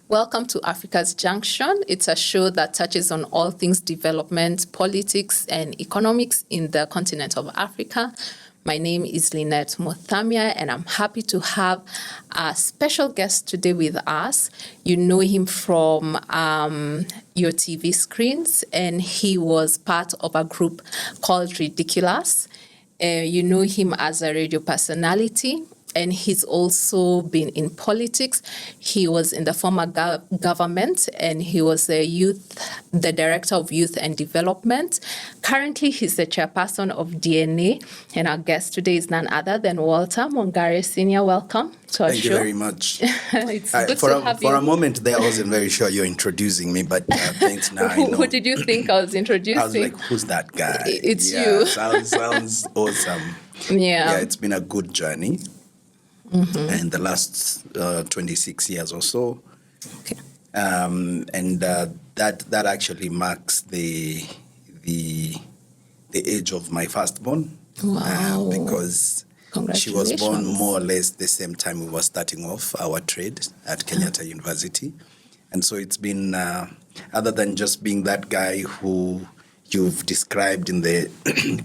Welcome to Africa's Junction. It's a show that touches on all things development, politics, and economics in the continent of Africa. My name is Lynette Mothamia, and I'm happy to have a special guest today with us. You know him from your TV screens, and he was part of a group called Ridiculous. You know him as a radio personality, and he's also been in politics. He was in the former government, and he was the director of youth and development. Currently, he's the chairperson of DNA, and our guest today is none other than Walter Mongare Senior. Welcome to our show. Thank you very much. It's good to have you. For a moment there, I wasn't very sure you're introducing me, but thanks now. Who did you think I was introducing? I was like, who's that guy? It's you. Sounds awesome. Yeah, it's been a good journey. In the last 26 years or so. Okay. And that actually marks the age of my firstborn. Wow. Because she was born more or less the same time we were starting off our trade at Kenyatta University. And so it's been, other than just being that guy who you've described in the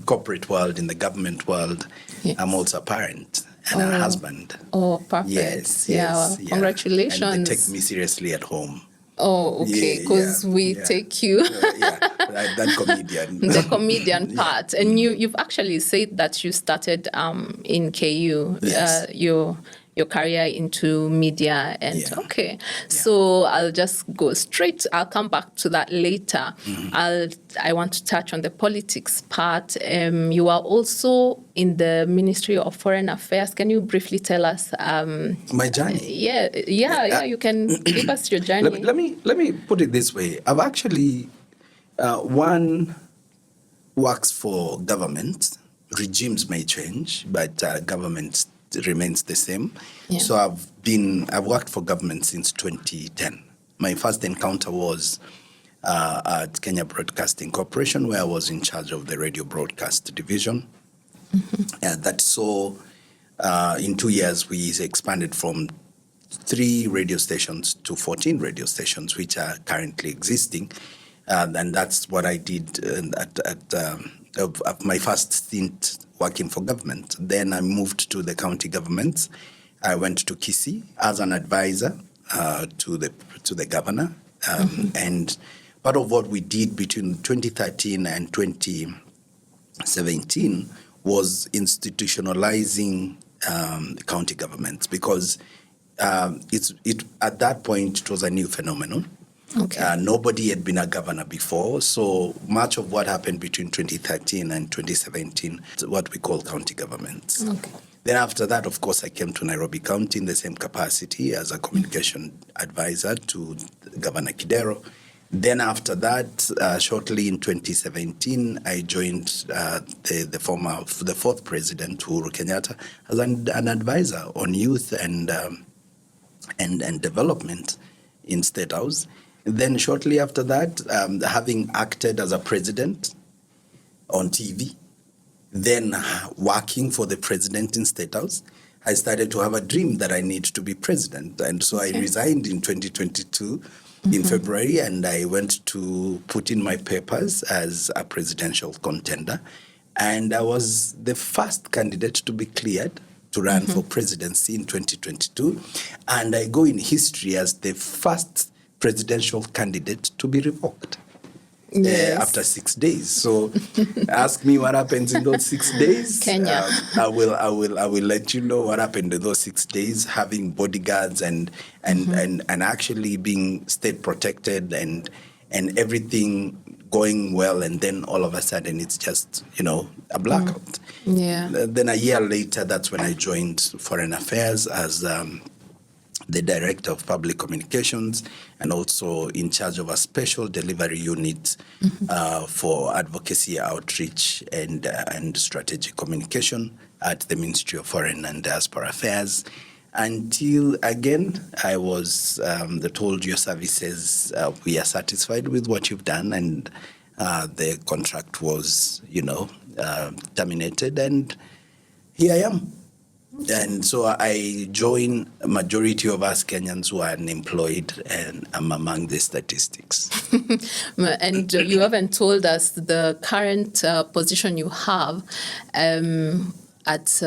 corporate world, in the government world, yes. I'm also a parent. And a husband. Oh, perfect. Yes. Well, congratulations. And they take me seriously at home. Oh, okay, because we take you. That comedian. The comedian part. And you've actually said that you started in KU, yes. Your career into media. And so I'll just go straight. I'll come back to that later. I want to touch on the politics part. You are also in the Ministry of Foreign Affairs. Can you briefly tell us my journey? You can give us your journey. Let me put it this way. I've actually one works for government. Regimes may change, but government remains the same. Yeah. So I've worked for government since 2010. My first encounter was at Kenya Broadcasting Corporation, where I was in charge of the radio broadcast division. That saw, in 2 years, we expanded from 3 radio stations to 14 radio stations, which are currently existing. And that's what I did at my first stint working for government. Then I moved to the county governments. I went to Kisii as an advisor to the governor. And part of what we did between 2013 and 2017 was institutionalizing county governments, because at that point it was a new phenomenon. Okay. Nobody had been a governor before, so much of what happened between 2013 and 2017 is what we call county governments. Okay. Then after that, of course, I came to Nairobi County in the same capacity as a communication advisor to Governor Kidero. Then after that, shortly in 2017, I joined the fourth president, Uhuru Kenyatta, as an advisor on youth and development in State House. Then shortly after that, having acted as a president on TV, then working for the president in State House, I started to have a dream that I need to be president. And so I resigned in 2022 in February, and I went to put in my papers as a presidential contender. And I was the first candidate to be cleared to run for presidency in 2022. And I go in history as the first presidential candidate to be revoked after 6 days. So ask me what happens in those 6 days. Kenya. I will let you know what happened in those 6 days, having bodyguards and actually being state protected and everything going well, and then all of a sudden it's just, a blackout. Then a year later, that's when I joined Foreign Affairs as the Director of Public Communications, and also in charge of a special delivery unit for advocacy, outreach, and strategic communication at the Ministry of Foreign and Diaspora Affairs. Until, again, I was told your services, we are satisfied with what you've done, and the contract was, terminated, and here I am. And so I join a majority of us Kenyans who are unemployed, and I'm among the statistics. And you haven't told us the current position you have at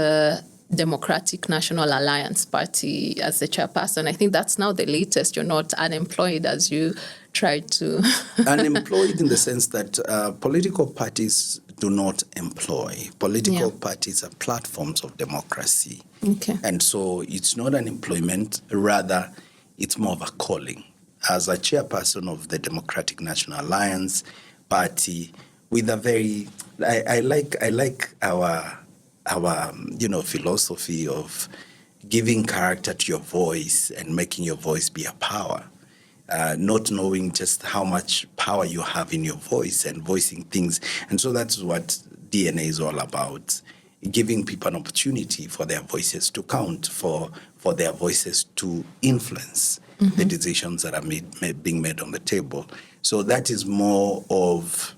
Democratic National Alliance Party as the chairperson. I think that's now the latest. You're not unemployed as you tried to. Unemployed in the sense that political parties do not employ. Political parties are platforms of democracy. Okay. And so it's not an employment, rather it's more of a calling. As a chairperson of the Democratic National Alliance Party, with a very, I like our philosophy of giving character to your voice and making your voice be a power. Not knowing just how much power you have in your voice and voicing things. And so that's what DNA is all about, giving people an opportunity for their voices to count, for their voices to influence the decisions that are being made on the table. So that is more of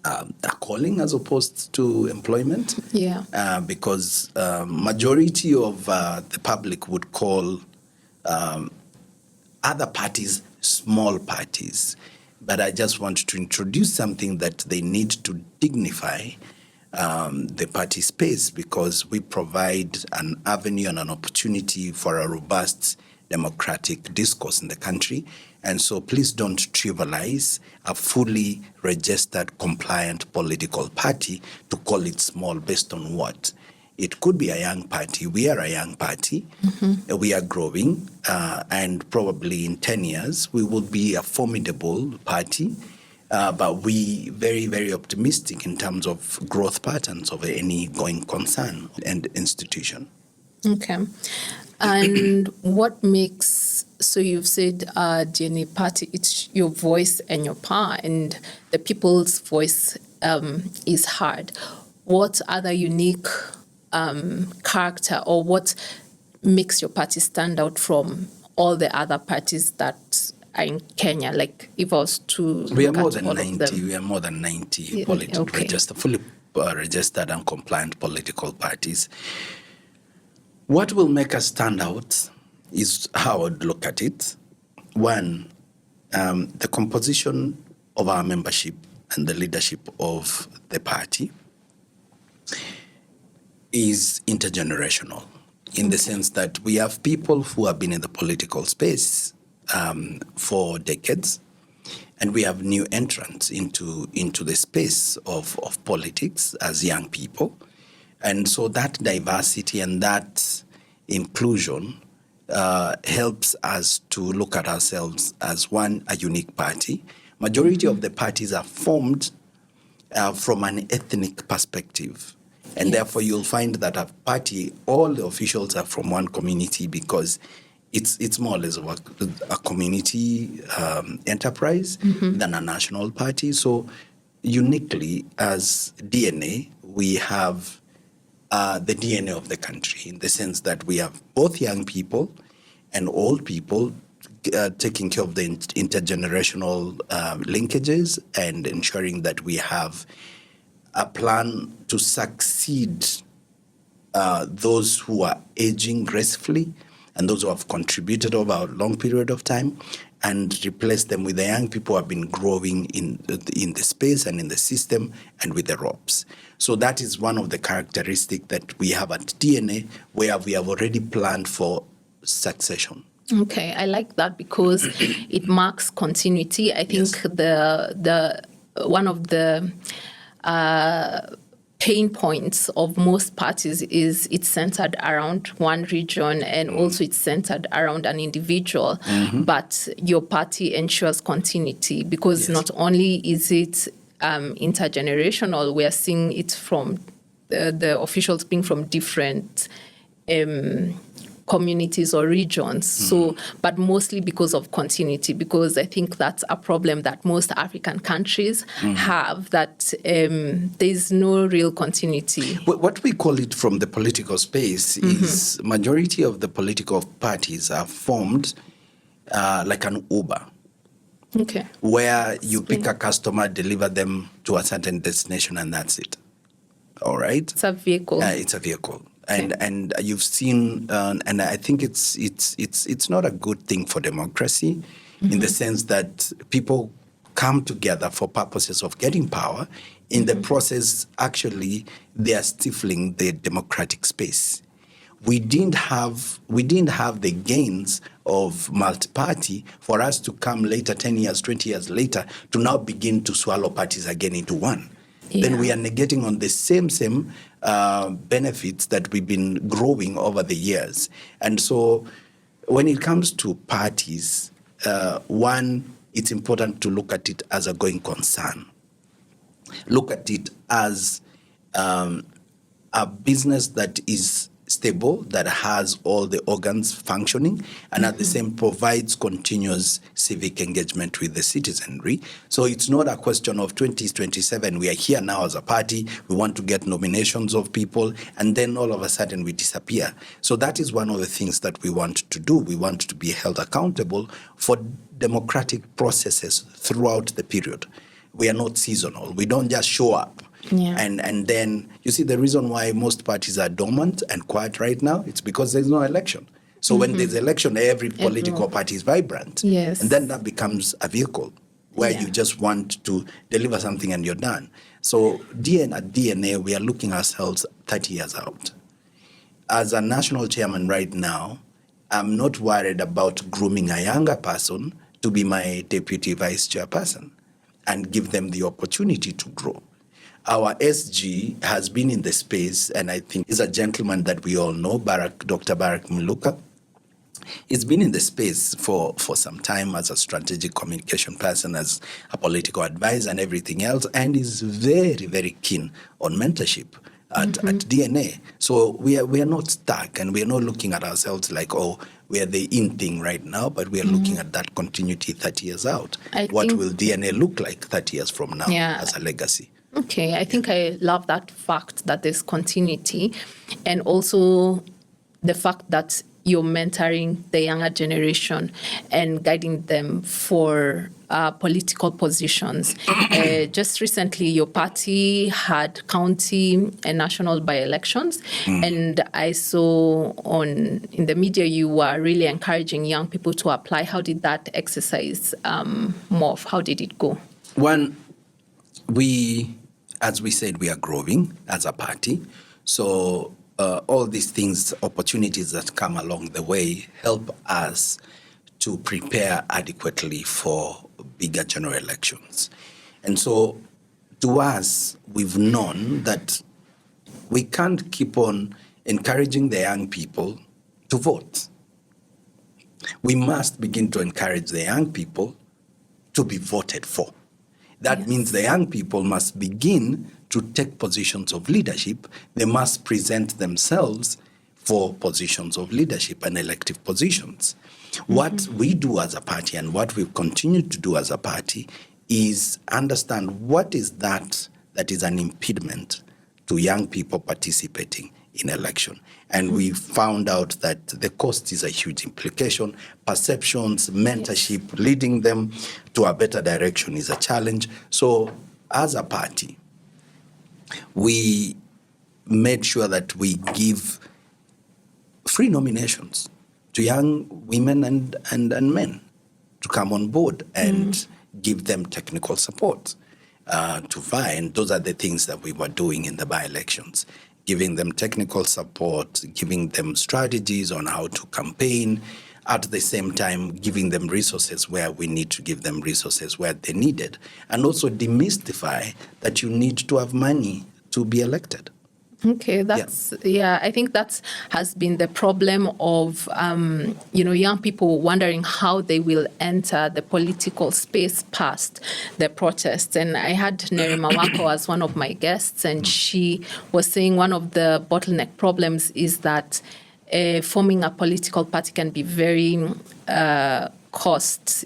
a calling as opposed to employment. Yeah. Because majority of the public would call other parties small parties. But I just want to introduce something that they need to dignify the party space, because we provide an avenue and an opportunity for a robust democratic discourse in the country. And so please don't trivialize a fully registered, compliant political party to call it small based on what? It could be a young party. We are a young party. We are growing. And probably in 10 years, we will be a formidable party. But we very, very optimistic in terms of growth patterns of any going concern and institution. Okay. And what makes, so you've said DNA party, it's your voice and your power, and the people's voice is heard. What other unique character, or what makes your party stand out from all the other parties that are in Kenya? Like if I was to we are look more at than all 90. of them. We are more than 90 Okay. fully registered and compliant political parties. What will make us stand out is how I would look at it. One, the composition of our membership and the leadership of the party is intergenerational, in the sense that we have people who have been in the political space for decades, and we have new entrants into the space of politics as young people. And so that diversity and that inclusion helps us to look at ourselves as a unique party. Majority of the parties are formed from an ethnic perspective. And therefore, you'll find that a party, all the officials are from one community, because it's more or less a community enterprise than a national party. So uniquely, as DNA, we have the DNA of the country, in the sense that we have both young people and old people taking care of the intergenerational linkages and ensuring that we have a plan to succeed those who are aging gracefully and those who have contributed over a long period of time, and replace them with the young people who have been growing in the space and in the system and with the ropes. So that is one of the characteristics that we have at DNA, where we have already planned for succession. Okay, I like that because it marks continuity. I think the one of the pain points of most parties is it's centered around one region, and also it's centered around an individual. But your party ensures continuity, because not only is it intergenerational, we are seeing it from the officials being from different communities or regions. So, but mostly because of continuity, because I think that's a problem that most African countries have, that there's no real continuity. What we call it from the political space is majority of the political parties are formed like an Uber. Okay. Where you pick a customer, deliver them to a certain destination, and that's it. All right? It's a vehicle. It's a vehicle. And you've seen, and I think it's not a good thing for democracy, in the sense that people come together for purposes of getting power. In the process, actually, they are stifling the democratic space. We didn't have the gains of multi-party for us to come later, 10 years, 20 years later, to now begin to swallow parties again into one. Then we are negating on the same benefits that we've been growing over the years. And so when it comes to parties, one, it's important to look at it as a going concern. Look at it as a business that is stable, that has all the organs functioning, and at the same provides continuous civic engagement with the citizenry. So it's not a question of 2027, we are here now as a party, we want to get nominations of people, and then all of a sudden we disappear. So that is one of the things that we want to do. We want to be held accountable for democratic processes throughout the period. We are not seasonal. We don't just show up. And then, you see, the reason why most parties are dormant and quiet right now, it's because there's no election. So when there's election, every political party is vibrant. Yes. And then that becomes a vehicle where you just want to deliver something and you're done. So at DNA, we are looking ourselves 30 years out. As a national chairman right now, I'm not worried about grooming a younger person to be my deputy vice chairperson and give them the opportunity to grow. Our SG has been in the space, and I think is a gentleman that we all know, Dr. Barak Muluka. He's been in the space for some time as a strategic communication person, as a political advisor and everything else, and is very, very keen on mentorship at DNA. So we are not stuck, and we are not looking at ourselves like, oh, we are the in thing right now, but we are looking at that continuity 30 years out. What will DNA look like 30 years from now as a legacy? Okay, I think I love that fact that there's continuity, and also the fact that you're mentoring the younger generation and guiding them for political positions. Just recently, your party had county and national by-elections, and I saw in the media you were really encouraging young people to apply. How did that exercise morph? How did it go? One, as we said, we are growing as a party. So all these things, opportunities that come along the way, help us to prepare adequately for bigger general elections. And so to us, we've known that we can't keep on encouraging the young people to vote. We must begin to encourage the young people to be voted for. That means the young people must begin to take positions of leadership. They must present themselves for positions of leadership and elective positions. What we do as a party and what we continue to do as a party is understand what is that is an impediment to young people participating in election. And we found out that the cost is a huge implication. Perceptions, mentorship, leading them to a better direction is a challenge. So as a party, we made sure that we give free nominations to young women and men to come on board and give them technical support to vie. And those are the things that we were doing in the by-elections. Giving them technical support, giving them strategies on how to campaign, at the same time giving them resources where we need to give them resources where they need it, and also demystify that you need to have money to be elected. Okay, I think that has been the problem of, young people wondering how they will enter the political space past the protests. And I had Nerima Wako as one of my guests, and she was saying one of the bottleneck problems is that forming a political party can be very cost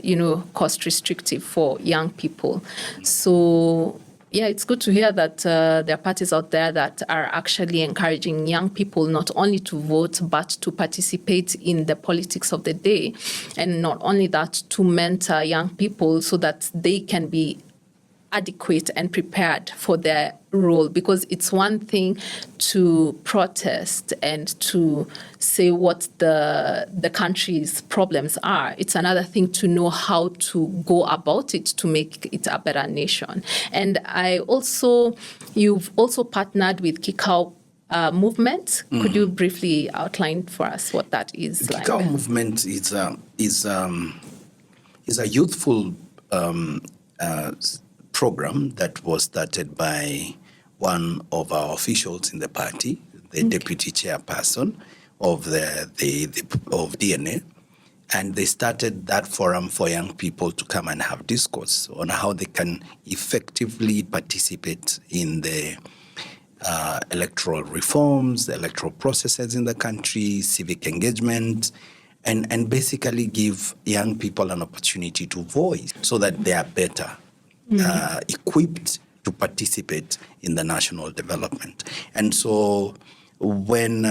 restrictive for young people. So yeah, it's good to hear that there are parties out there that are actually encouraging young people not only to vote, but to participate in the politics of the day. And not only that, to mentor young people so that they can be adequate and prepared for their role, because it's one thing to protest and to say what the country's problems are. It's another thing to know how to go about it to make it a better nation. And you've also partnered with Kikau movement. Could you briefly outline for us what that is like? Kikau movement is a youthful program that was started by one of our officials in the party, the deputy chairperson of of DNA, and they started that forum for young people to come and have discourse on how they can effectively participate in the electoral reforms, the electoral processes in the country, civic engagement, and basically give young people an opportunity to voice so that they are better equipped to participate in the national development. And so when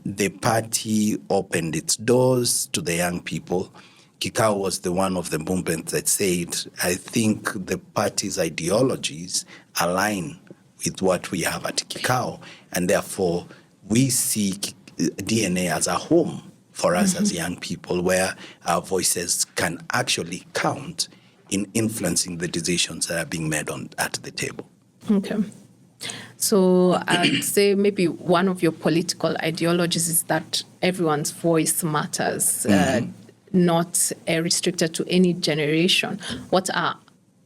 the party opened its doors to the young people, Kikau was the one of the movements that said, I think the party's ideologies align with what we have at Kikau, and therefore we see DNA as a home for us as young people, where our voices can actually count in influencing the decisions that are being made at the table. Okay. So I'd say maybe one of your political ideologies is that everyone's voice matters, not restricted to any generation. What are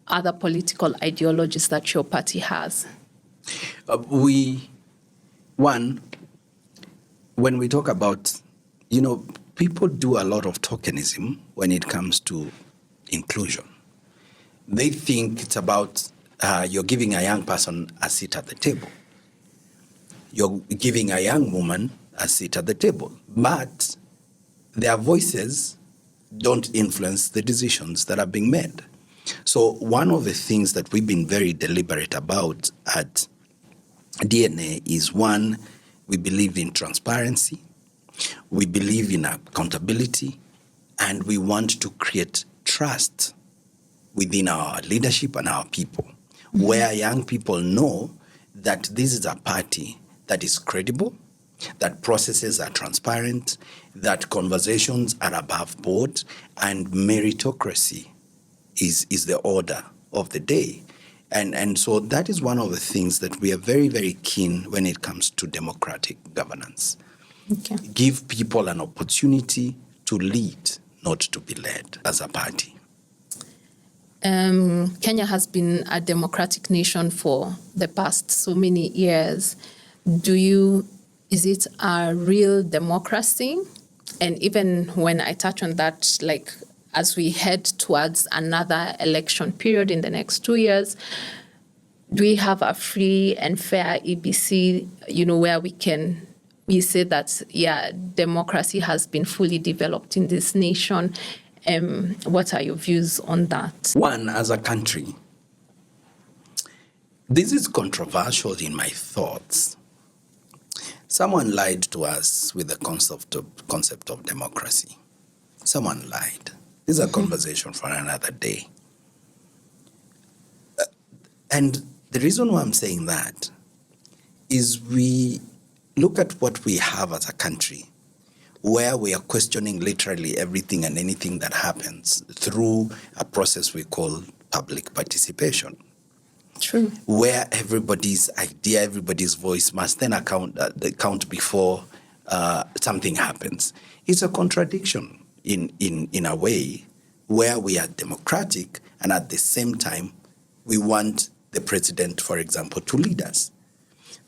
other political ideologies that your party has? When we talk about, people do a lot of tokenism when it comes to inclusion. They think it's about you're giving a young person a seat at the table. You're giving a young woman a seat at the table. But their voices don't influence the decisions that are being made. So one of the things that we've been very deliberate about at DNA is, one, we believe in transparency, we believe in accountability, and we want to create trust within our leadership and our people, where young people know that this is a party that is credible, that processes are transparent, that conversations are above board, and meritocracy is the order of the day. And so that is one of the things that we are very, very keen when it comes to democratic governance. Okay. Give people an opportunity to lead, not to be led as a party. Kenya has been a democratic nation for the past so many years. Is it a real democracy? And even when I touch on that, like as we head towards another election period in the next 2 years, do we have a free and fair EBC, where we say that, democracy has been fully developed in this nation? What are your views on that? One, as a country, this is controversial in my thoughts. Someone lied to us with the concept of democracy. Someone lied. This is a conversation for another day. And the reason why I'm saying that is we look at what we have as a country, where we are questioning literally everything and anything that happens through a process we call public participation. True. Where everybody's idea, everybody's voice must then count before something happens. It's a contradiction in a way, where we are democratic and at the same time we want the president, for example, to lead us,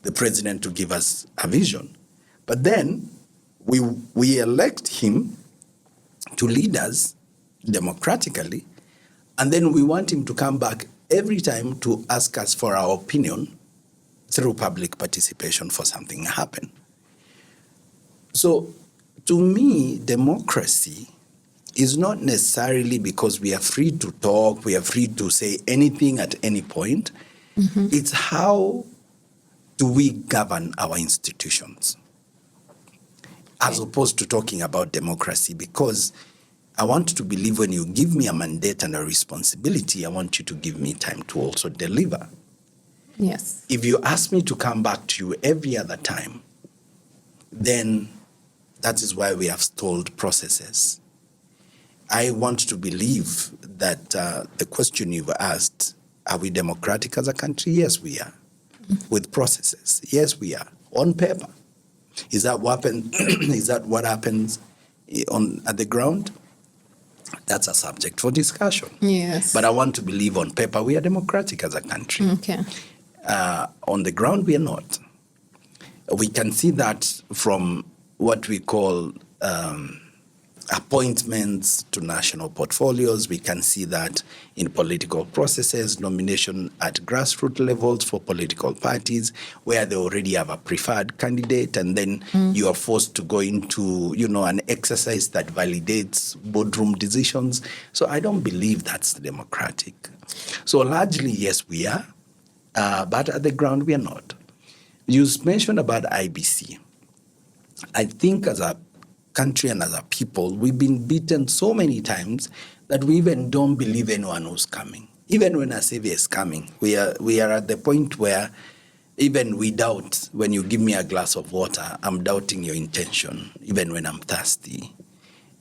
the president to give us a vision. But then we elect him to lead us democratically, and then we want him to come back every time to ask us for our opinion through public participation for something to happen. So to me, democracy is not necessarily because we are free to talk, we are free to say anything at any point. It's how do we govern our institutions, as opposed to talking about democracy, because I want to believe when you give me a mandate and a responsibility, I want you to give me time to also deliver. Yes. If you ask me to come back to you every other time, then that is why we have stalled processes. I want to believe that the question you've asked, are we democratic as a country? Yes, we are. With processes, yes, we are. On paper. Is that what happens at the ground? That's a subject for discussion. Yes. But I want to believe on paper we are democratic as a country. Okay. On the ground, we are not. We can see that from what we call appointments to national portfolios. We can see that in political processes, nomination at grassroots levels for political parties, where they already have a preferred candidate, and then you are forced to go into, an exercise that validates boardroom decisions. So I don't believe that's democratic. So largely, yes, we are, but at the ground, we are not. You mentioned about IBC. I think as a country and as a people, we've been beaten so many times that we even don't believe anyone who's coming. Even when a savior is coming, we are at the point where even we doubt. When you give me a glass of water, I'm doubting your intention, even when I'm thirsty.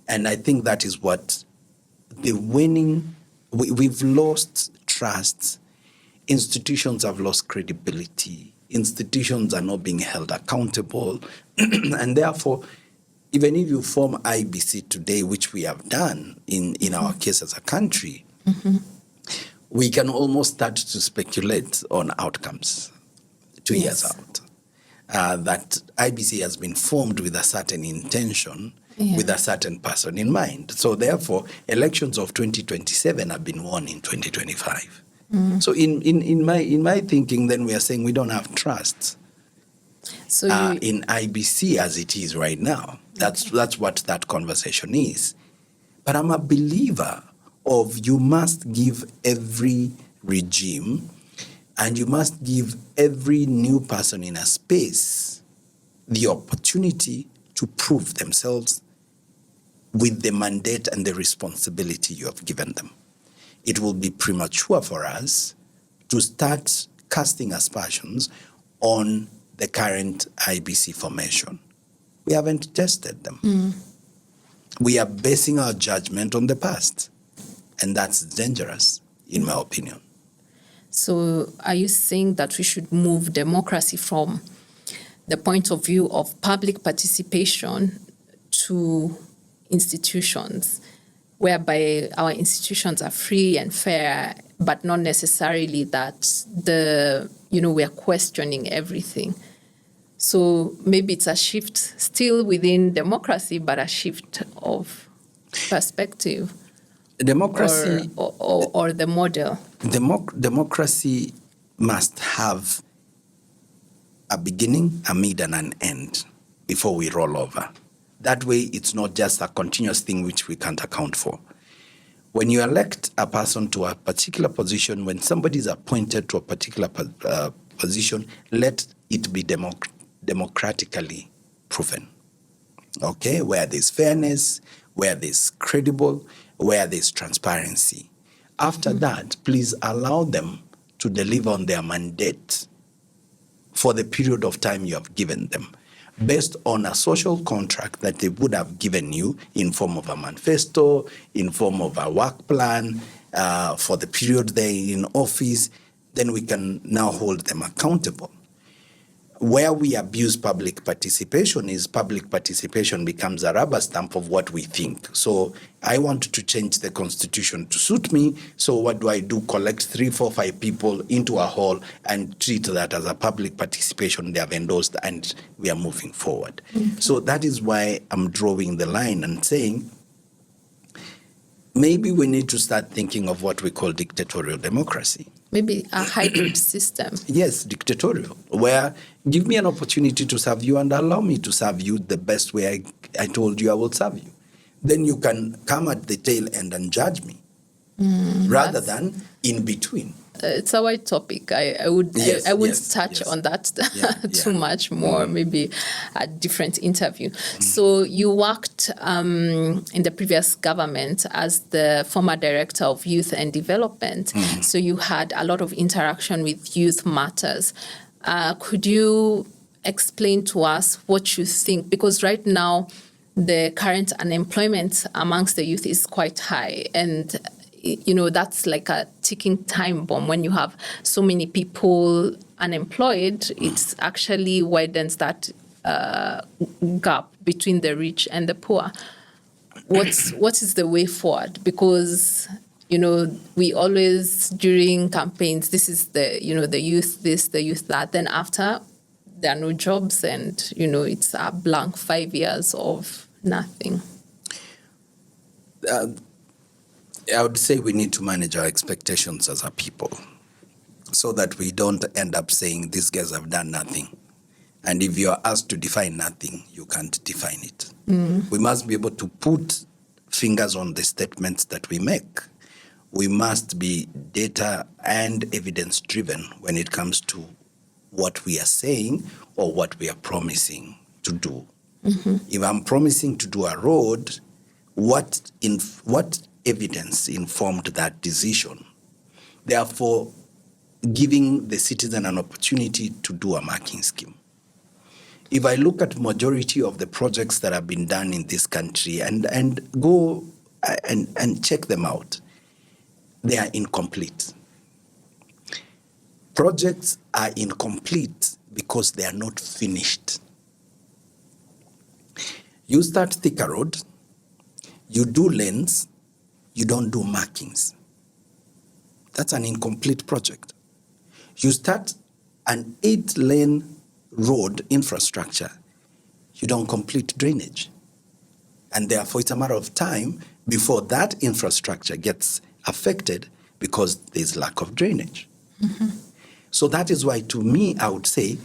And I think that is what we've lost trust. Institutions have lost credibility. Institutions are not being held accountable. And therefore, even if you form IBC today, which we have done in our case as a country, we can almost start to speculate on outcomes 2 years out. That IBC has been formed with a certain intention, with a certain person in mind. So therefore, elections of 2027 have been won in 2025. So in my thinking, then we are saying we don't have trust in IBC as it is right now. That's what that conversation is. But I'm a believer of you must give every regime and you must give every new person in a space the opportunity to prove themselves with the mandate and the responsibility you have given them. It will be premature for us to start casting aspersions on the current IBC formation. We haven't tested them. We are basing our judgment on the past, and that's dangerous, in my opinion. So are you saying that we should move democracy from the point of view of public participation to institutions, whereby our institutions are free and fair, but not necessarily that we are questioning everything? So maybe it's a shift still within democracy, but a shift of perspective. Democracy or the model. Democracy must have a beginning, a mid, and an end before we roll over. That way, it's not just a continuous thing which we can't account for. When you elect a person to a particular position, when somebody is appointed to a particular position, let it be democratically proven. Okay, where there's fairness, where there's credible, where there's transparency. After that, please allow them to deliver on their mandate for the period of time you have given them, based on a social contract that they would have given you in form of a manifesto, in form of a work plan, for the period they're in office. Then we can now hold them accountable. Where we abuse public participation is public participation becomes a rubber stamp of what we think. So I want to change the constitution to suit me. So what do? Collect 3, 4, 5 people into a hall and treat that as a public participation they have endorsed, and we are moving forward. So that is why I'm drawing the line and saying maybe we need to start thinking of what we call dictatorial democracy. Maybe a hybrid system. Yes, dictatorial, where give me an opportunity to serve you and allow me to serve you the best way I told you I will serve you. Then you can come at the tail end and judge me, rather than in between. it's a wide topic. I wouldn't touch on that too much more. Maybe a different interview. So you worked in the previous government as the former director of youth and development. So you had a lot of interaction with youth matters. Could you explain to us what you think? Because right now, the current unemployment amongst the youth is quite high, and that's like a ticking time bomb. When you have so many people unemployed, it actually widens that gap between the rich and the poor. What is the way forward? Because we always, during campaigns, this is the youth this, the youth that. Then after, there are no jobs, and it's a blank 5 years of nothing. I would say we need to manage our expectations as a people, so that we don't end up saying these guys have done nothing. And if you are asked to define nothing, you can't define it. We must be able to put fingers on the statements that we make. We must be data and evidence driven when it comes to what we are saying or what we are promising to do. If I'm promising to do a road, what evidence informed that decision? Therefore, giving the citizen an opportunity to do a marking scheme. If I look at majority of the projects that have been done in this country and go and check them out, they are incomplete. Projects are incomplete because they are not finished. You start Thika Road, you do lanes, you don't do markings. That's an incomplete project. You start an 8-lane road infrastructure, you don't complete drainage. And therefore, it's a matter of time before that infrastructure gets affected because there's lack of drainage. So that is why, to me, I would say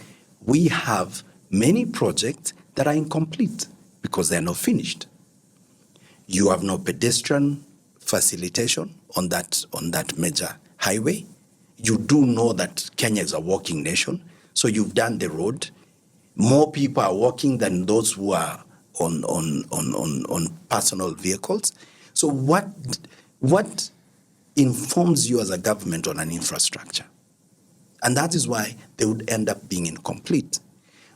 we have many projects that are incomplete because they're not finished. You have no pedestrian facilitation on that major highway. You do know that Kenya is a walking nation, so you've done the road. More people are walking than those who are on personal vehicles. So what informs you as a government on an infrastructure? And that is why they would end up being incomplete.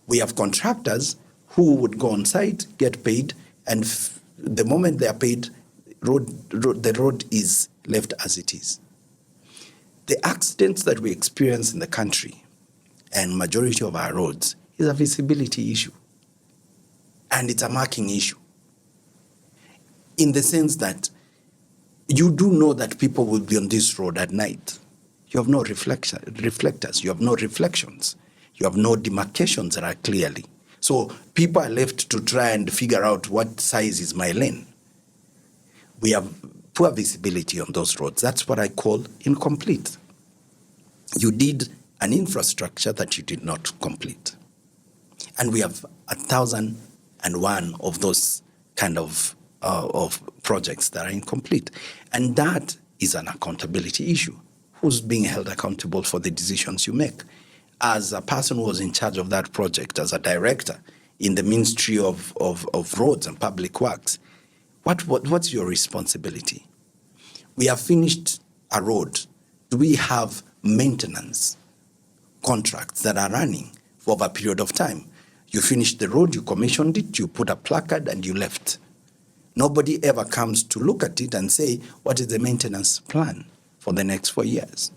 We have contractors who would go on site, get paid, and the moment they are paid, the road is left as it is. The accidents that we experience in the country and majority of our roads is a visibility issue. And it's a marking issue. In the sense that you do know that people will be on this road at night. You have no reflectors, you have no reflections, you have no demarcations that are clearly. So people are left to try and figure out what size is my lane. We have poor visibility on those roads. That's what I call incomplete. You did an infrastructure that you did not complete. And we have 1,001 of those kind of projects that are incomplete. And that is an accountability issue. Who's being held accountable for the decisions you make? As a person who was in charge of that project, as a director in the Ministry of Roads and Public Works, what's your responsibility? We have finished a road. Do we have maintenance contracts that are running for over a period of time? You finished the road, you commissioned it, you put a placard, and you left. Nobody ever comes to look at it and say, what is the maintenance plan for the next 4 years?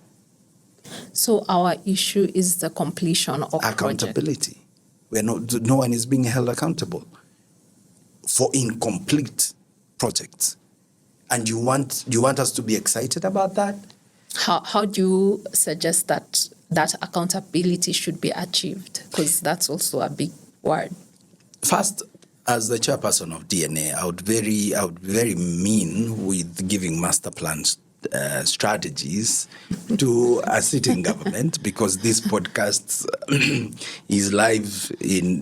So our issue is the completion of accountability. No one is being held accountable for incomplete projects. And you want us to be excited about that? How do you suggest that accountability should be achieved? Because that's also a big word. First, as the chairperson of DNA, I would very mean with giving master plans strategies to a sitting government, because this podcast is live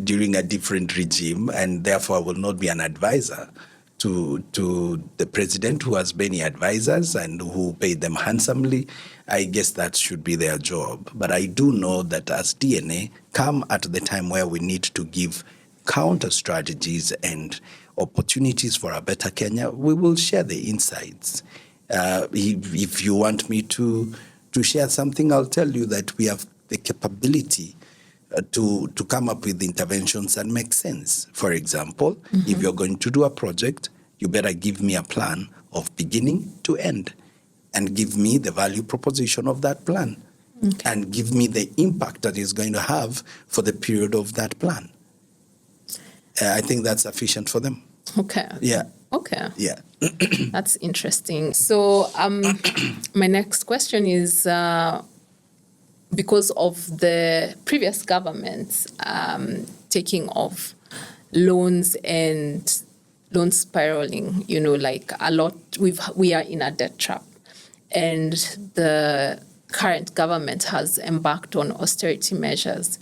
during a different regime, and therefore I will not be an advisor to the president, who has many advisors and who pay them handsomely. I guess that should be their job. But I do know that as DNA, come at the time where we need to give counter strategies and opportunities for a better Kenya, we will share the insights. If you want me to share something, I'll tell you that we have the capability to come up with interventions that make sense. For example, if you're going to do a project, you better give me a plan of beginning to end and give me the value proposition of that plan and give me the impact that it's going to have for the period of that plan. I think that's sufficient for them. Okay. Yeah. Okay. Yeah. That's interesting. So my next question is, because of the previous government's taking of loans and loan spiraling, like a lot, we are in a debt trap. And the current government has embarked on austerity measures.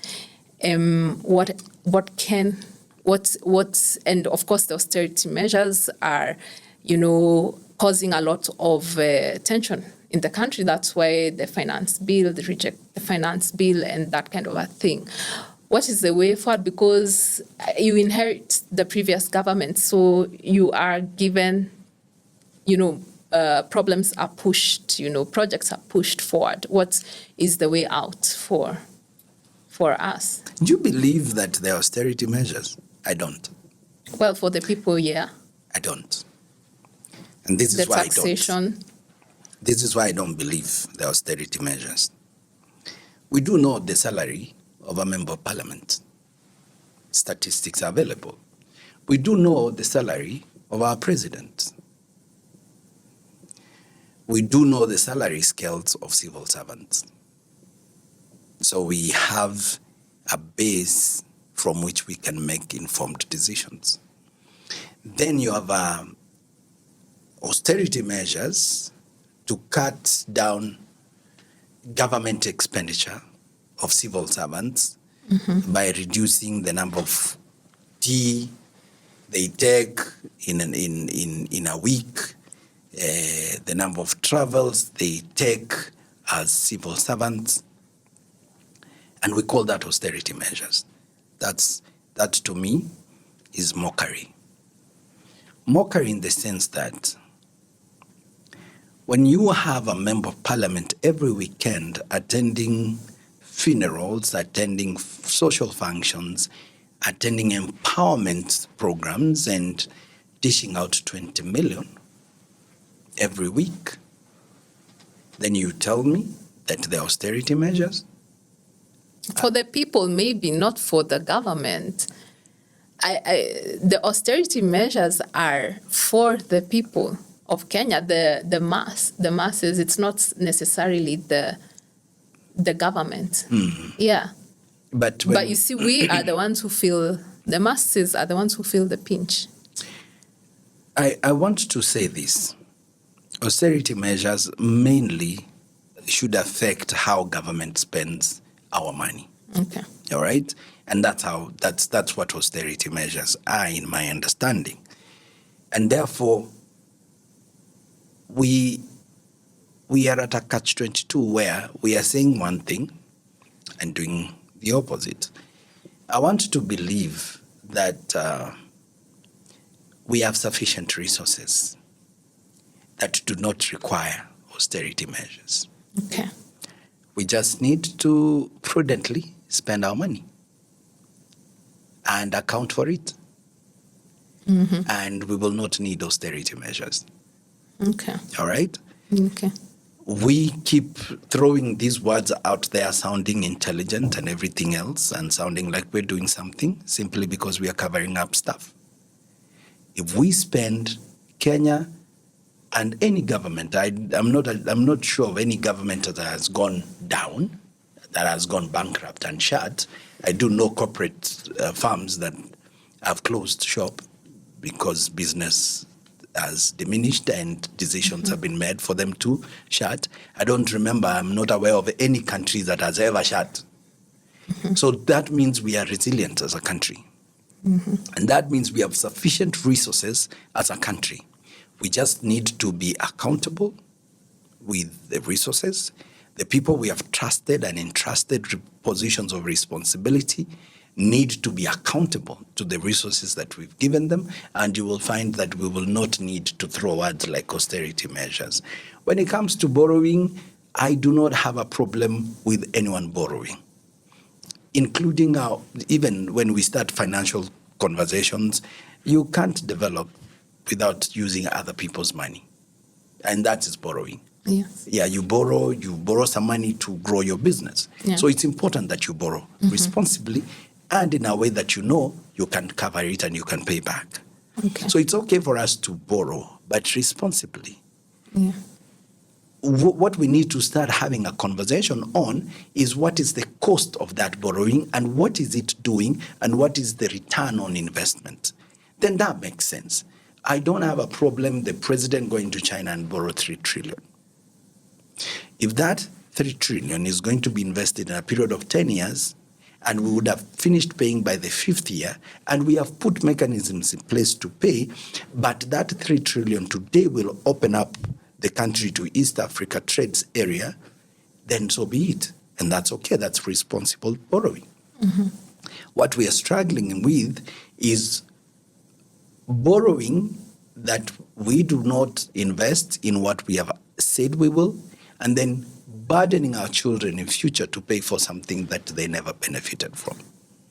And of course the austerity measures are, causing a lot of tension in the country. That's why the finance bill, they reject the finance bill and that kind of a thing. What is the way forward? Because you inherit the previous government, so you are given, problems are pushed, projects are pushed forward. What is the way out for us? Do you believe that there are austerity measures? I don't. Well, for the people, yeah. I don't. And this is why I don't. This is why I don't believe the austerity measures. We do know the salary of a member of parliament. Statistics are available. We do know the salary of our president. We do know the salary scales of civil servants. So we have a base from which we can make informed decisions. Then you have austerity measures to cut down government expenditure of civil servants by reducing the number of tea they take in a week, the number of travels they take as civil servants, and we call that austerity measures. That to me is mockery. Mockery in the sense that when you have a member of parliament every weekend attending funerals, attending social functions, attending empowerment programs and dishing out 20 million every week, then you tell me that the austerity measures? For the people, maybe, not for the government. The austerity measures are for the people of Kenya, the masses. It's not necessarily the government. Yeah. But you see, we are the ones who feel, the masses are the ones who feel the pinch. I want to say this. Austerity measures mainly should affect how government spends our money. Okay. All right? And that's what austerity measures are, in my understanding. And therefore, we are at a catch-22 where we are saying one thing and doing the opposite. I want to believe that we have sufficient resources that do not require austerity measures. Okay. We just need to prudently spend our money and account for it. And we will not need austerity measures. Okay. All right? Okay. We keep throwing these words out there sounding intelligent and everything else and sounding like we're doing something simply because we are covering up stuff. If we spend Kenya and any government, I'm not sure of any government that has gone down, that has gone bankrupt and shut. I do know corporate firms that have closed shop because business has diminished and decisions have been made for them to shut. I don't remember, I'm not aware of any country that has ever shut. So that means we are resilient as a country. And that means we have sufficient resources as a country. We just need to be accountable with the resources. The people we have trusted and entrusted positions of responsibility need to be accountable to the resources that we've given them, and you will find that we will not need to throw words like austerity measures. When it comes to borrowing, I do not have a problem with anyone borrowing, including even when we start financial conversations. You can't develop without using other people's money, and that is borrowing. Yes. Yeah, you borrow some money to grow your business. Yeah. So it's important that you borrow responsibly and in a way that you know you can cover it and you can pay back. Okay. So it's okay for us to borrow, but responsibly. Yeah. What we need to start having a conversation on is what is the cost of that borrowing and what is it doing and what is the return on investment. Then that makes sense. I don't have a problem the president going to China and borrow 3 trillion. If that 3 trillion is going to be invested in a period of 10 years, and we would have finished paying by the 5th year, and we have put mechanisms in place to pay, but that 3 trillion today will open up the country to East Africa trades area, then so be it. And that's okay, that's responsible borrowing. What we are struggling with is borrowing that we do not invest in what we have said we will, and then burdening our children in future to pay for something that they never benefited from.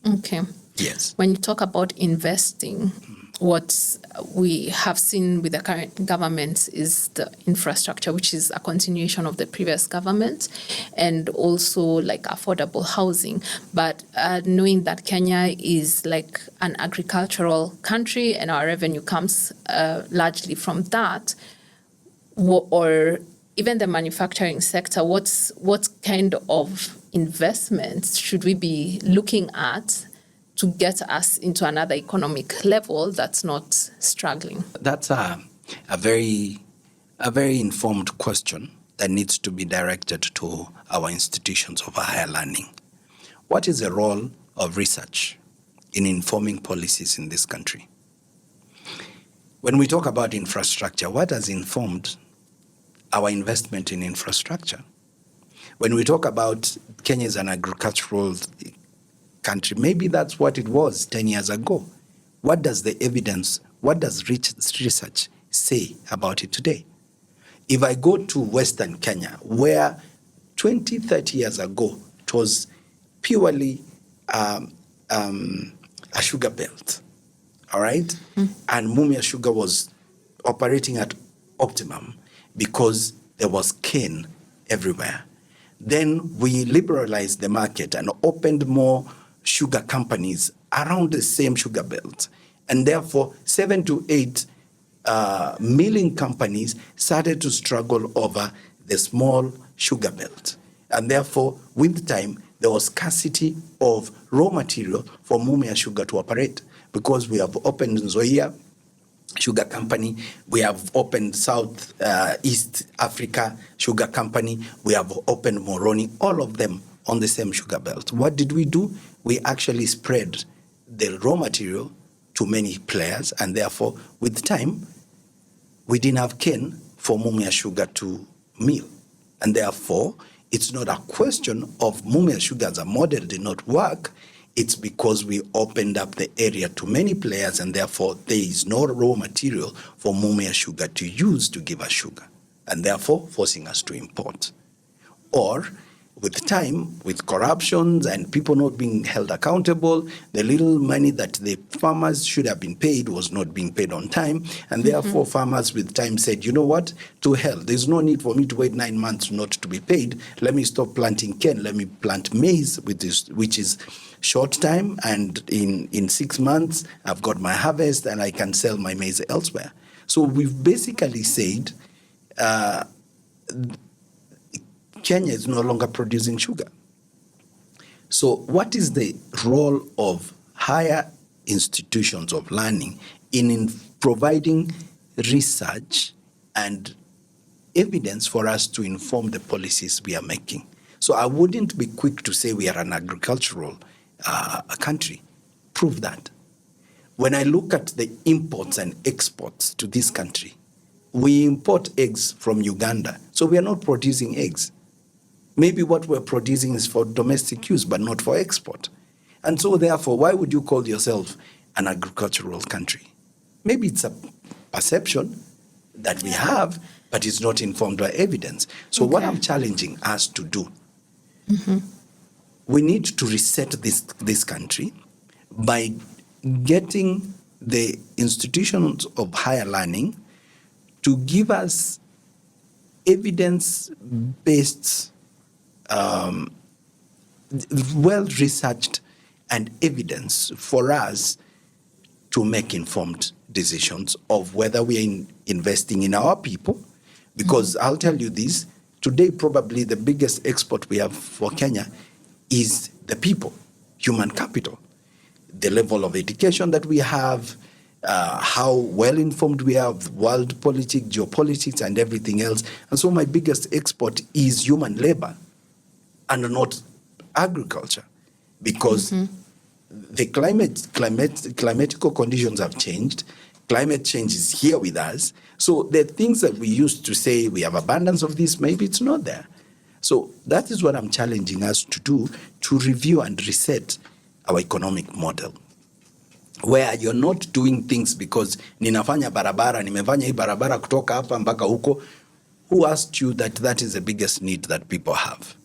Okay. Yes. When you talk about investing, what we have seen with the current government is the infrastructure, which is a continuation of the previous government, and also like affordable housing. But knowing that Kenya is like an agricultural country and our revenue comes largely from that, or even the manufacturing sector, what kind of investments should we be looking at to get us into another economic level that's not struggling? That's a very informed question that needs to be directed to our institutions of higher learning. What is the role of research in informing policies in this country? When we talk about infrastructure, what has informed our investment in infrastructure? When we talk about Kenya as an agricultural country, maybe that's what it was 10 years ago. What does the evidence, what does research say about it today? If I go to Western Kenya, where 20, 30 years ago, it was purely a sugar belt, all right? And Mumia Sugar was operating at optimum because there was cane everywhere. Then we liberalized the market and opened more sugar companies around the same sugar belt. And therefore, 7 to 8 milling companies started to struggle over the small sugar belt. And therefore, with time, there was scarcity of raw material for Mumia Sugar to operate, because we have opened Nzoia Sugar Company, we have opened South East Africa Sugar Company, we have opened Moroni, all of them on the same sugar belt. What did we do? We actually spread the raw material to many players, and therefore, with time, we didn't have cane for Mumia Sugar to mill. And therefore, it's not a question of Mumia Sugar as a model did not work. It's because we opened up the area to many players, and therefore there is no raw material for Mumia Sugar to use to give us sugar, and therefore forcing us to import. Or with time, with corruptions and people not being held accountable, the little money that the farmers should have been paid was not being paid on time. And therefore, farmers with time said, you know what, to hell, there's no need for me to wait 9 months not to be paid. Let me stop planting cane. Let me plant maize, which is short time. And in 6 months, I've got my harvest and I can sell my maize elsewhere. So we've basically said, Kenya is no longer producing sugar. So what is the role of higher institutions of learning in providing research and evidence for us to inform the policies we are making? So I wouldn't be quick to say we are an agricultural country. Prove that. When I look at the imports and exports to this country, we import eggs from Uganda, so we are not producing eggs. Maybe what we're producing is for domestic use, but not for export. And so therefore, why would you call yourself an agricultural country? Maybe it's a perception that we have, but it's not informed by evidence. So what I'm challenging us to do, we need to reset this country by getting the institutions of higher learning to give us evidence-based, well-researched and evidence for us to make informed decisions of whether we are investing in our people. Because I'll tell you this, today probably the biggest export we have for Kenya is the people, human capital. The level of education that we have, how well-informed we are of world politics, geopolitics, and everything else. And so my biggest export is human labor and not agriculture, because the climatical conditions have changed. Climate change is here with us. So the things that we used to say we have abundance of this, maybe it's not there. So that is what I'm challenging us to do, to review and reset our economic model, where you're not doing things because nimefanya hii barabara kutoka hapa mpaka huko. Who asked you that that is the biggest need that people have?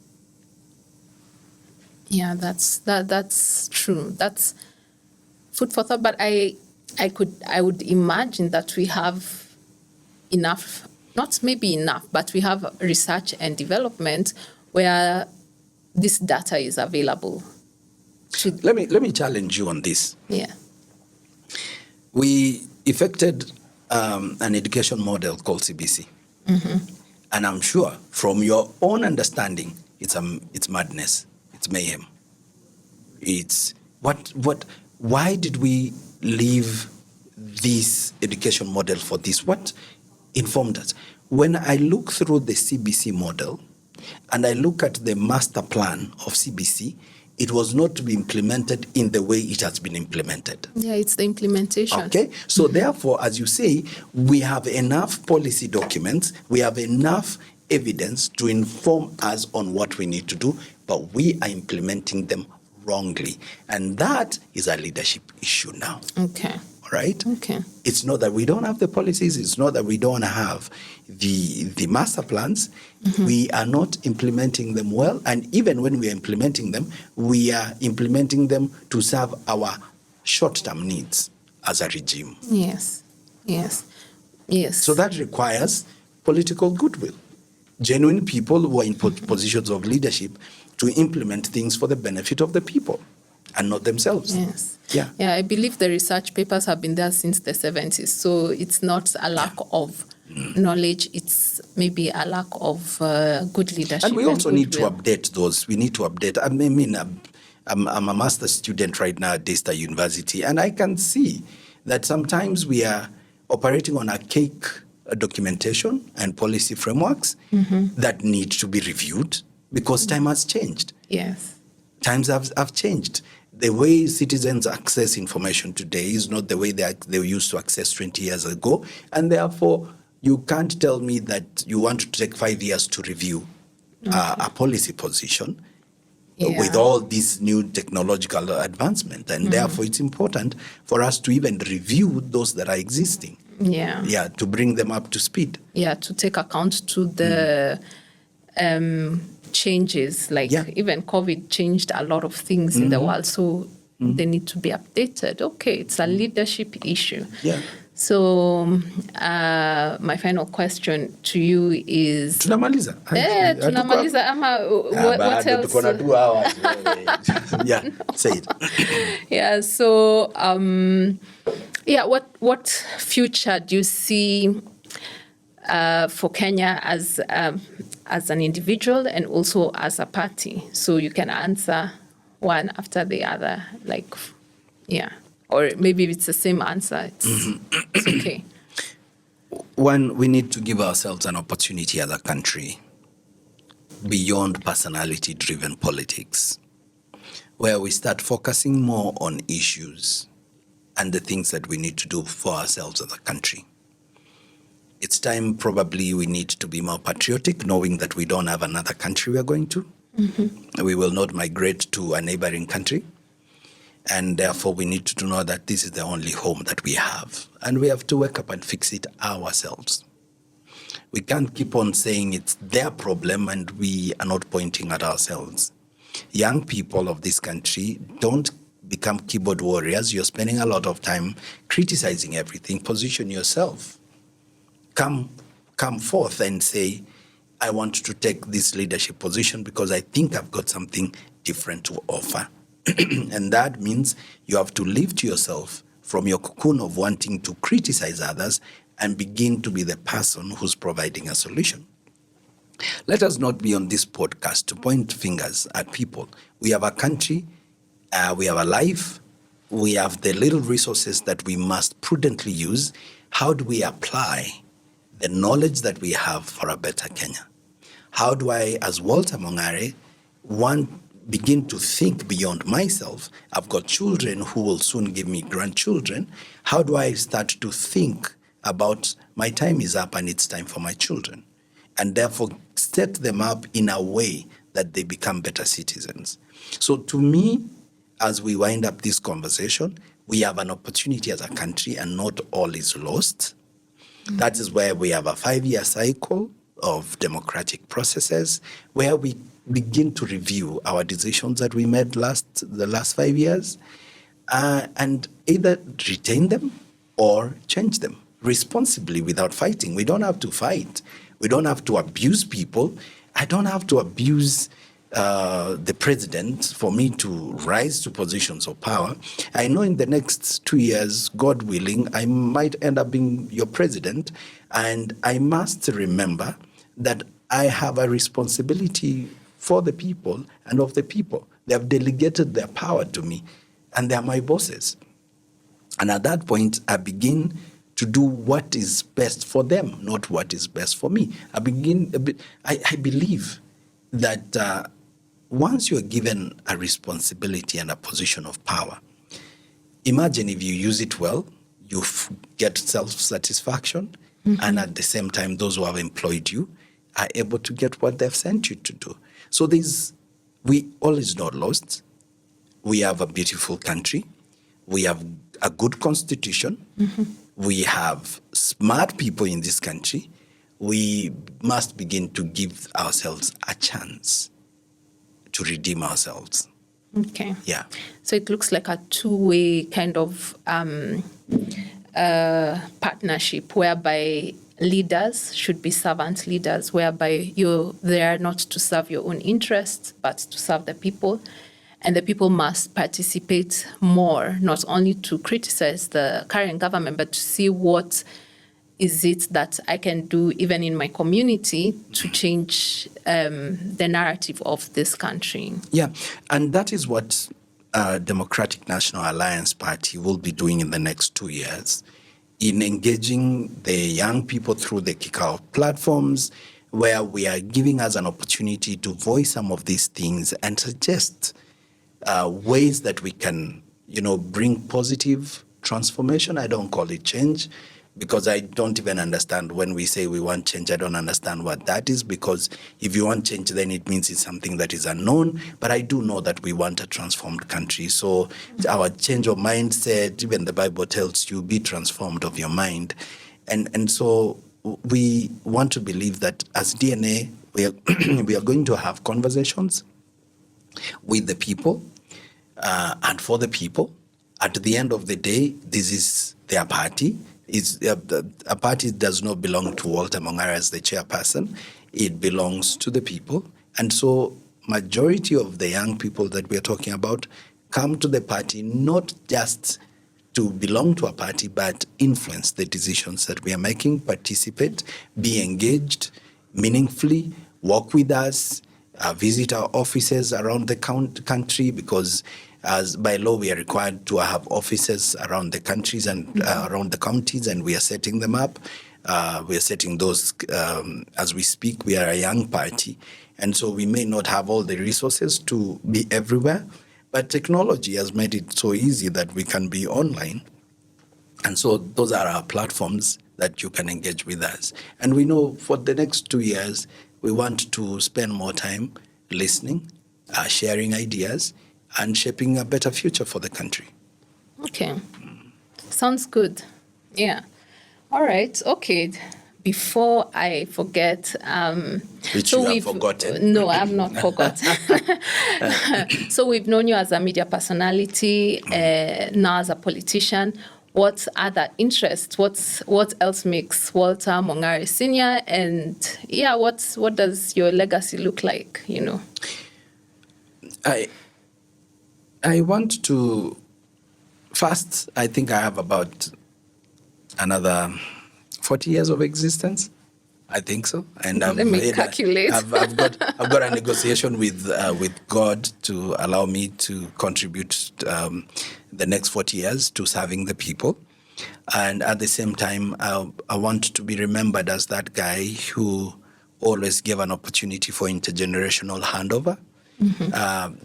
Yeah, that's true. That's food for thought. But I would imagine that we have enough, not maybe enough, but we have research and development where this data is available. Let me challenge you on this. Yeah. We effected an education model called CBC. And I'm sure from your own understanding, it's madness. It's mayhem. It's why did we leave this education model for this? What informed us? When I look through the CBC model and I look at the master plan of CBC, it was not to be implemented in the way it has been implemented. Yeah, it's the implementation. Okay, so therefore, as you say, we have enough policy documents, we have enough evidence to inform us on what we need to do, but we are implementing them wrongly. And that is a leadership issue now. Okay. All right? Okay. It's not that we don't have the policies, it's not that we don't have the master plans. We are not implementing them well. And even when we are implementing them, we are implementing them to serve our short-term needs as a regime. Yes. Yes. Yes. So that requires political goodwill. Genuine people who are in positions of leadership to implement things for the benefit of the people and not themselves. Yes. Yeah. Yeah, I believe the research papers have been there since the 70s. So it's not a lack of knowledge, it's maybe a lack of good leadership. And we also need to goodwill. update those. We need to update. I mean, I'm a master's student right now at Daystar University, and I can see that sometimes we are operating on archaic documentation and policy frameworks that need to be reviewed because time has changed. Yes. Times have changed. The way citizens access information today is not the way they used to access 20 years ago. And therefore, you can't tell me that you want to take 5 years to review a policy position with all this new technological advancement. And therefore, it's important for us to even review those that are existing. Yeah. Yeah, to bring them up to speed. Yeah, to take account to the changes, like even COVID changed a lot of things in the world, so they need to be updated. Okay, it's a leadership issue. Yeah. So my final question to you is... Tunamaliza. Tunamaliza ama what else? Tuko na 2 hours. Yeah, say it. Yeah, so what future do you see for Kenya as an individual and also as a party? So you can answer one after the other, like, yeah. Or maybe it's the same answer. It's okay. One, we need to give ourselves an opportunity as a country beyond personality-driven politics, where we start focusing more on issues and the things that we need to do for ourselves as a country. It's time probably we need to be more patriotic, knowing that we don't have another country we are going to. We will not migrate to a neighboring country. And therefore, we need to know that this is the only home that we have. And we have to wake up and fix it ourselves. We can't keep on saying it's their problem and we are not pointing at ourselves. Young people of this country, don't become keyboard warriors. You're spending a lot of time criticizing everything. Position yourself. Come forth and say, I want to take this leadership position because I think I've got something different to offer. And that means you have to lift yourself from your cocoon of wanting to criticize others and begin to be the person who's providing a solution. Let us not be on this podcast to point fingers at people. We have a country, we have a life, we have the little resources that we must prudently use. How do we apply the knowledge that we have for a better Kenya? How do I, as Walter Mongare, begin to think beyond myself? I've got children who will soon give me grandchildren. How do I start to think about my time is up and it's time for my children? And therefore set them up in a way that they become better citizens. So to me, as we wind up this conversation, we have an opportunity as a country and not all is lost. That is where we have a 5-year cycle of democratic processes where we begin to review our decisions that we made the last 5 years and either retain them or change them responsibly without fighting. We don't have to fight. We don't have to abuse people. I don't have to abuse the president for me to rise to positions of power. I know in the next 2 years, God willing, I might end up being your president, and I must remember that I have a responsibility for the people and of the people. They have delegated their power to me, and they are my bosses. And at that point, I begin to do what is best for them, not what is best for me. I believe that once you're given a responsibility and a position of power, imagine if you use it well, you get self-satisfaction, and at the same time, those who have employed you are able to get what they've sent you to do. So we all is not lost. We have a beautiful country. We have a good constitution. We have smart people in this country. We must begin to give ourselves a chance to redeem ourselves. Okay. Yeah. So it looks like a two-way kind of partnership whereby leaders should be servant leaders, whereby you're there not to serve your own interests, but to serve the people. And the people must participate more, not only to criticize the current government, but to see what is it that I can do even in my community to change the narrative of this country. Yeah, and that is what Democratic National Alliance Party will be doing in the next 2 years, in engaging the young people through the kick-out platforms, where we are giving us an opportunity to voice some of these things and suggest ways that we can, bring positive transformation. I don't call it change, because I don't even understand when we say we want change. I don't understand what that is, because if you want change, then it means it's something that is unknown. But I do know that we want a transformed country. So our change of mindset, even the Bible tells you, be transformed of your mind. And so we want to believe that as DNA, we are going to have conversations with the people and for the people. At the end of the day, this is their party. A party does not belong to Walter Mongare as the chairperson. It belongs to the people. And so majority of the young people that we're talking about come to the party not just to belong to a party, but influence the decisions that we are making, participate, be engaged meaningfully, work with us, visit our offices around the country, because as by law, we are required to have offices around the countries and around the counties, and we are setting them up. We are setting those as we speak. We are a young party, and so we may not have all the resources to be everywhere, but technology has made it so easy that we can be online. And so those are our platforms that you can engage with us. And we know for the next 2 years, we want to spend more time listening, sharing ideas, and shaping a better future for the country. Okay. Sounds good. Yeah. All right. Okay. Before I forget, Which you have forgotten. No, I have not forgotten. So we've known you as a media personality, now as a politician. What other interests? What else makes Walter Mongare Senior? And yeah, what does your legacy look like? You know, I want to first. I think I have about another 40 years of existence. I think so. And let me calculate. I've got a negotiation with God to allow me to contribute the next 40 years to serving the people. And at the same time, I want to be remembered as that guy who always gave an opportunity for intergenerational handover.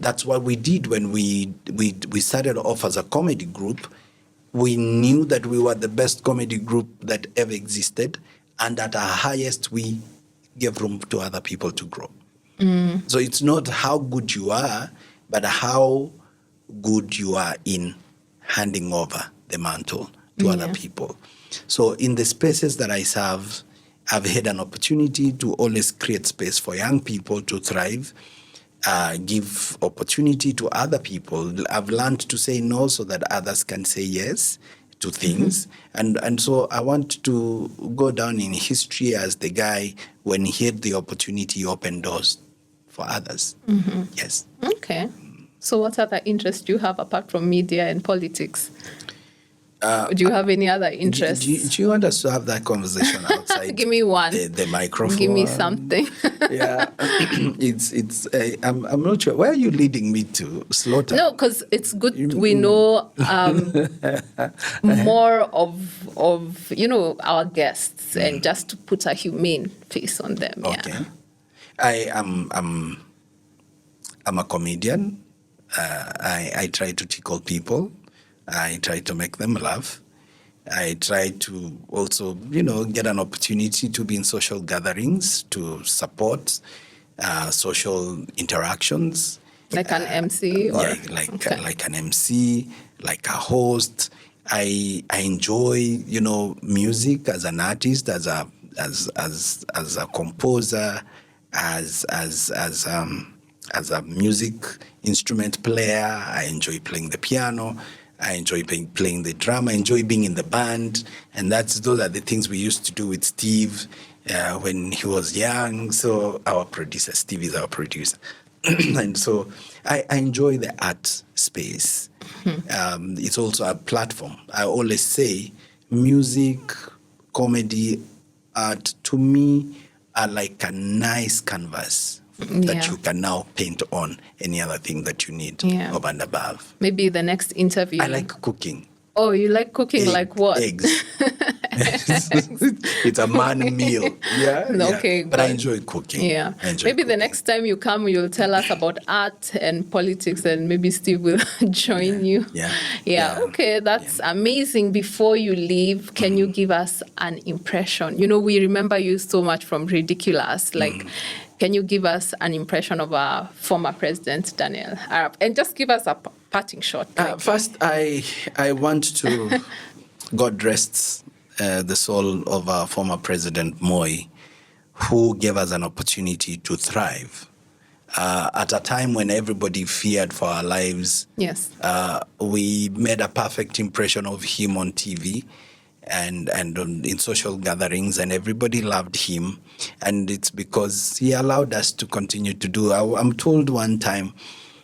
That's what we did when we started off as a comedy group. We knew that we were the best comedy group that ever existed, and at our highest, we gave room to other people to grow. So it's not how good you are, but how good you are in handing over the mantle to other people. So in the spaces that I serve, I've had an opportunity to always create space for young people to thrive, give opportunity to other people. I've learned to say no so that others can say yes to things. And so I want to go down in history as the guy, when he had the opportunity, opened doors for others. Yes. Okay. So what other interests do you have apart from media and politics? Do you have any other interests? Do you want us to have that conversation outside? Give me one. The microphone. Give me something. Yeah, I'm not sure. Where are you leading me to, Slaughter? No, because it's good. We know more of our guests, and just to put a humane face on them. Okay. Yeah. I'm a comedian. I try to tickle people. I try to make them laugh. I try to also, get an opportunity to be in social gatherings, to support social interactions. Like an MC? Or? Yeah, like an MC, like a host. I enjoy, music as an artist, as a composer, as a music instrument player. I enjoy playing the piano. I enjoy playing the drum. I enjoy being in the band. And those are the things we used to do with Steve when he was young. So our producer, Steve is our producer. And so I enjoy the art space. It's also a platform. I always say music, comedy, art, to me, are like a nice canvas that you can now paint on any other thing that you need over and above. Maybe the next interview. I like cooking. Oh, you like cooking? Like what? Eggs. It's a man meal. Yeah. Okay. But I enjoy cooking. Yeah. Maybe the next time you come, you'll tell us about art and politics, and maybe Steve will join you. Yeah. Okay. That's amazing. Before you leave, can you give us an impression? We remember you so much from Ridiculous. Can you give us an impression of our former president, Daniel Arap? And just give us a parting shot. First, I want to, God rest the soul of our former president, Moi, who gave us an opportunity to thrive. At a time when everybody feared for our lives, we made a perfect impression of him on TV. And in social gatherings, and everybody loved him. And it's because he allowed us to continue to do. I'm told one time,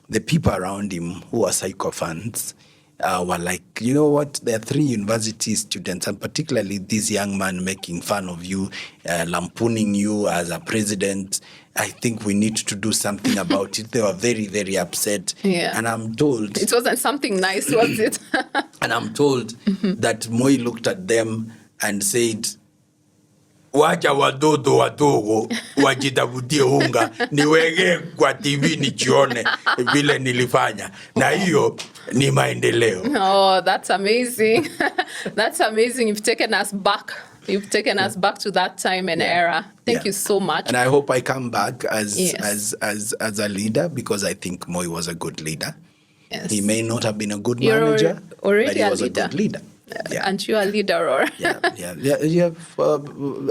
the people around him who were sycophants were like, you know what, there are 3 university students, and particularly this young man making fun of you, lampooning you as a president. I think we need to do something about it. They were very, very upset. Yeah. And I'm told... It wasn't something nice, was it? And I'm told that Moi looked at them and said, wacha watoto wadogo wajitafutie unga, niweke kwa TV nijione vile nilifanya, na hiyo ni maendeleo. Oh, that's amazing. That's amazing. You've taken us back. You've taken us back to that time and era. Thank you so much. And I hope I come back as a leader, because I think Moi was a good leader. Yes. He may not have been a good manager, already but he was a good leader. And you're a leader, or? Yeah.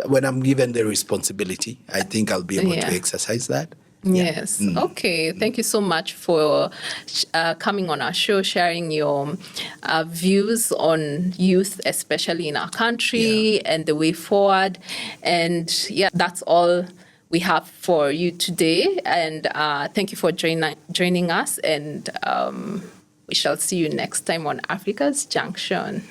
When I'm given the responsibility, I think I'll be able to exercise that. Yes. Okay. Thank you so much for coming on our show, sharing your views on youth, especially in our country, and the way forward. And that's all we have for you today. And thank you for joining us. And we shall see you next time on Africa's Junction.